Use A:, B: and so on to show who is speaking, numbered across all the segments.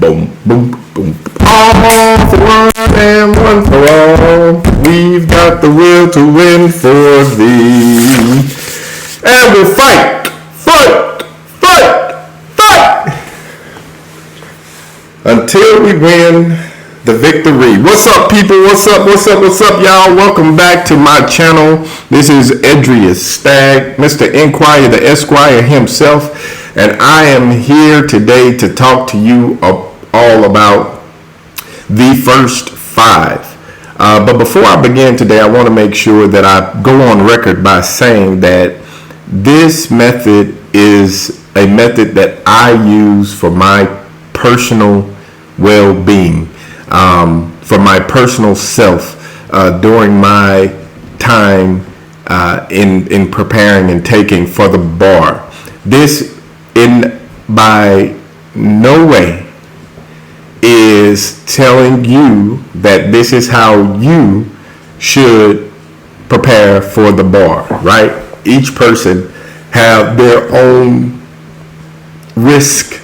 A: boom, boom, boom. All for one and one for all. We've got the will to win for thee. And we'll fight, fight, fight, fight until we win the victory. What's up, people? What's up? What's up? What's up, y'all? Welcome back to my channel. This is Edrius Stagg, Mr. Inquirer, the Esquire himself, and I am here today to talk to you all about the Phirst Phive. But before I begin today, I want to make sure that I go on record by saying that this method is a method that I use for my personal well-being. For my personal self during my time in preparing and taking for the bar. This by no way is telling you that this is how you should prepare for the bar, right? Each person have their own risk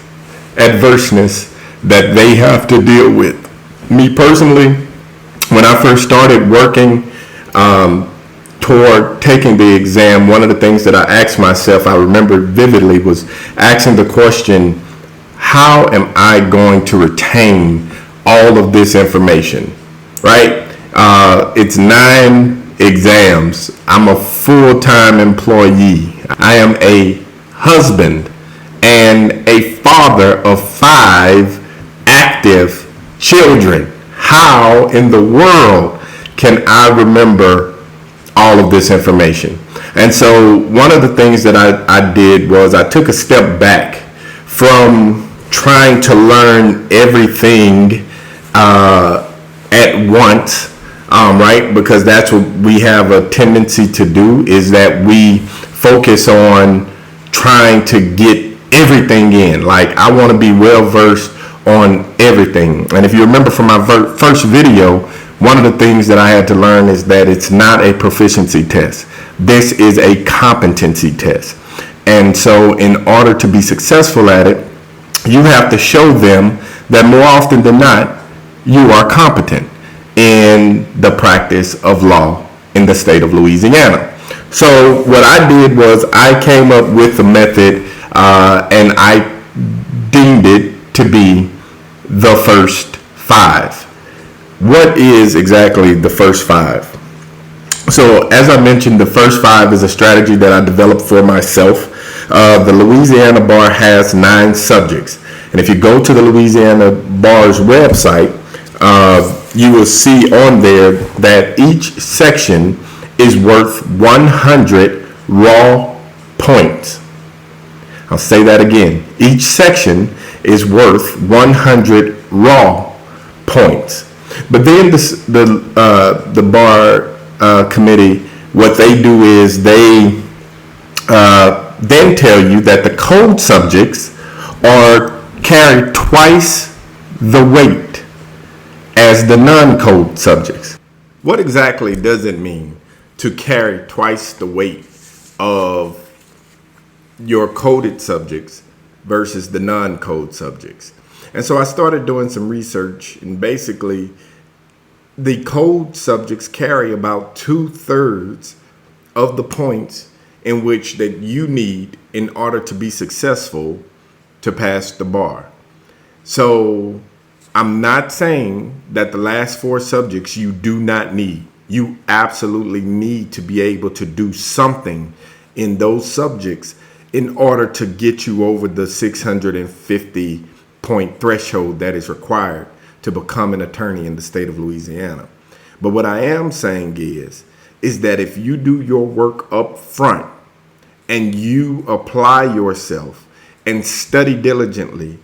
A: adverseness that they have to deal with. Me personally, when I first started working toward taking the exam, one of the things that I asked myself, I remember vividly, was asking the question, how am I going to retain all of this information, right? It's 9 exams. I'm a full-time employee. I am a husband and a father of 5 active children. How in the world can I remember all of this information? And so one of the things that I did was I took a step back from trying to learn everything at once, right? Because that's what we have a tendency to do, is that we focus on trying to get everything in. Like, I want to be well versed on everything. And if you remember from my first video, one of the things that I had to learn is that it's not a proficiency test. This is a competency test. And so in order to be successful at it, you have to show them that more often than not, you are competent in the practice of law in the state of Louisiana. So what I did was I came up with a method and I deemed it to be the Phirst Phive. What is exactly the Phirst Phive? So as I mentioned, the Phirst Phive is a strategy that I developed for myself. The Louisiana Bar has 9 subjects. And if you go to the Louisiana Bar's website, you will see on there that each section is worth 100 raw points. I'll say that again. Each section is worth 100 raw points. But then the bar committee, what they do is they then tell you that the code subjects carry twice the weight as the non-code subjects. What exactly does it mean to carry twice the weight of your coded subjects versus the non-code subjects? And so I started doing some research, and basically the code subjects carry about 2/3 of the points in which that you need in order to be successful to pass the bar. So I'm not saying that the last 4 subjects you do not need. You absolutely need to be able to do something in those subjects in order to get you over the 650 point threshold that is required to become an attorney in the state of Louisiana. But what I am saying is that if you do your work up front and you apply yourself and study diligently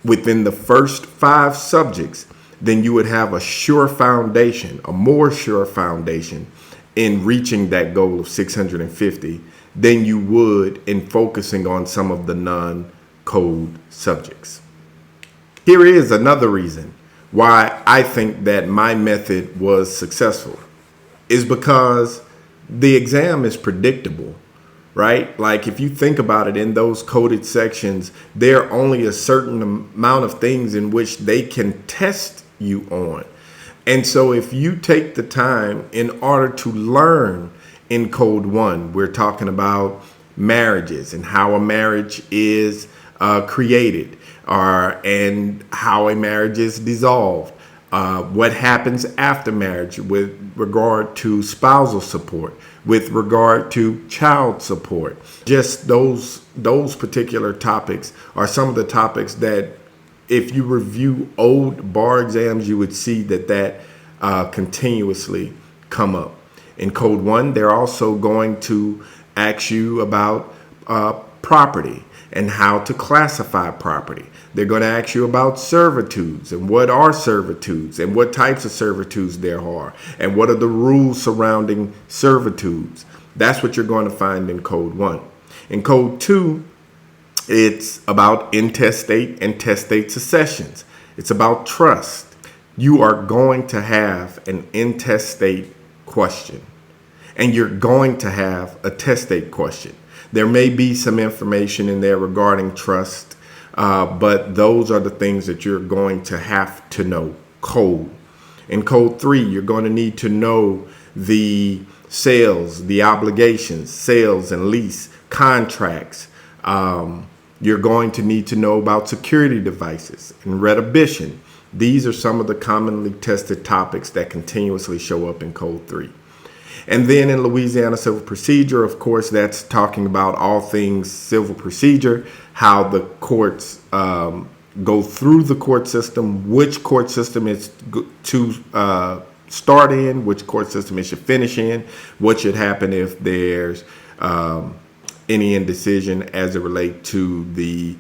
A: within the first 5 subjects, then you would have a sure foundation, a more sure foundation in reaching that goal of 650 than you would in focusing on some of the non-code subjects. Here is another reason why I think that my method was successful, is because the exam is predictable right? Like if you think about it, in those coded sections, there are only a certain amount of things in which they can test you on. And so if you take the time in order to learn in code 1, we're talking about marriages and how a marriage is created, and how a marriage is dissolved, what happens after marriage with regard to spousal support, with regard to child support. Just those particular topics are some of the topics that, if you review old bar exams, you would see that continuously come up. In code 1, they're also going to ask you about property and how to classify property. They're going to ask you about servitudes and what are servitudes and what types of servitudes there are and what are the rules surrounding servitudes. That's what you're going to find in code 1. In code 2, it's about intestate and testate successions. It's about trust. You are going to have an intestate question, and you're going to have a testate question. There may be some information in there regarding trust, but those are the things that you're going to have to know. Code. In code 3, you're going to need to know the sales, the obligations, sales and lease, contracts. You're going to need to know about security devices and retribution. These are some of the commonly tested topics that continuously show up in code 3. And then in Louisiana civil procedure, of course, that's talking about all things civil procedure, how the courts go through the court system, which court system is to start in, which court system it should finish in, what should happen if there's any indecision as it relates to the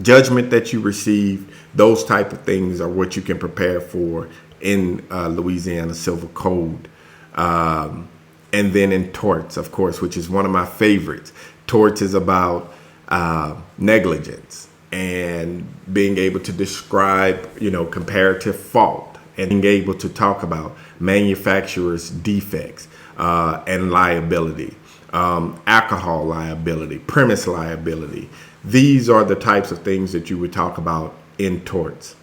A: judgment that you receive. Those type of things are what you can prepare for in Louisiana Civil Code. And then in torts, of course, which is one of my favorites. Torts is about negligence and being able to describe, comparative fault, and being able to talk about manufacturer's defects and liability, alcohol liability, premise liability. These are the types of things that you would talk about in torts.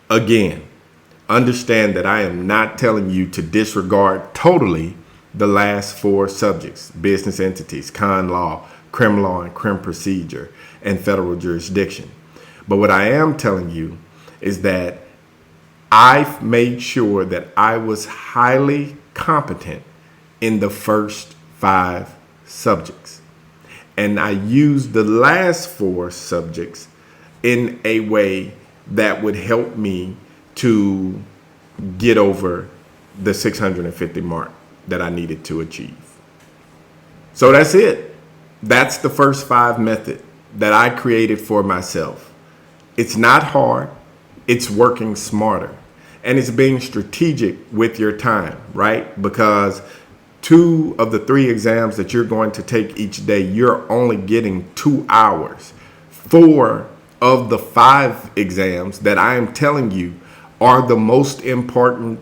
A: Again, understand that I am not telling you to disregard totally the last 4 subjects: business entities, con law, crim law and crim procedure, and federal jurisdiction. But what I am telling you is that I've made sure that I was highly competent in the first 5 subjects. And I used the last 4 subjects in a way that would help me to get over the 650 mark that I needed to achieve. So that's it. That's the Phirst Phive method that I created for myself. It's not hard. It's working smarter. And it's being strategic with your time, right? Because 2 of the 3 exams that you're going to take each day, you're only getting 2 hours. 4 of the 5 exams that I am telling you are the most important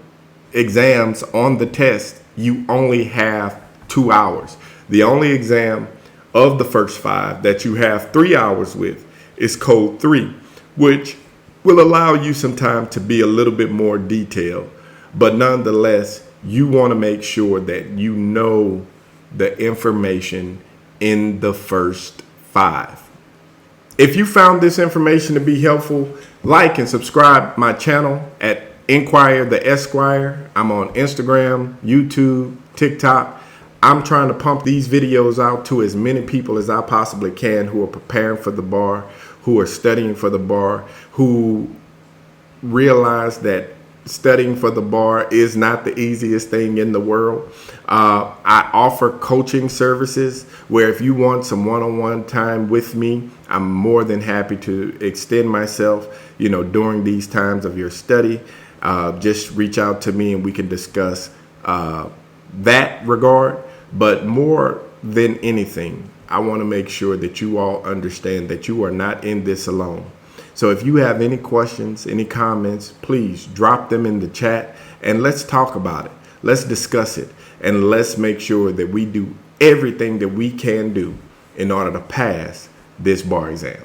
A: exams on the test, you only have 2 hours. The only exam of the Phirst Phive that you have 3 hours with is code 3, which will allow you some time to be a little bit more detailed. But nonetheless, you want to make sure that you know the information in the Phirst Phive. If you found this information to be helpful, like and subscribe my channel at Inquire the Esquire. I'm on Instagram, YouTube, TikTok. I'm trying to pump these videos out to as many people as I possibly can who are preparing for the bar, who are studying for the bar, who realize that studying for the bar is not the easiest thing in the world. I offer coaching services where if you want some one-on-one time with me, I'm more than happy to extend myself, during these times of your study. Just reach out to me and we can discuss that regard. But more than anything, I want to make sure that you all understand that you are not in this alone. So if you have any questions, any comments, please drop them in the chat and let's talk about it. Let's discuss it and let's make sure that we do everything that we can do in order to pass this bar exam.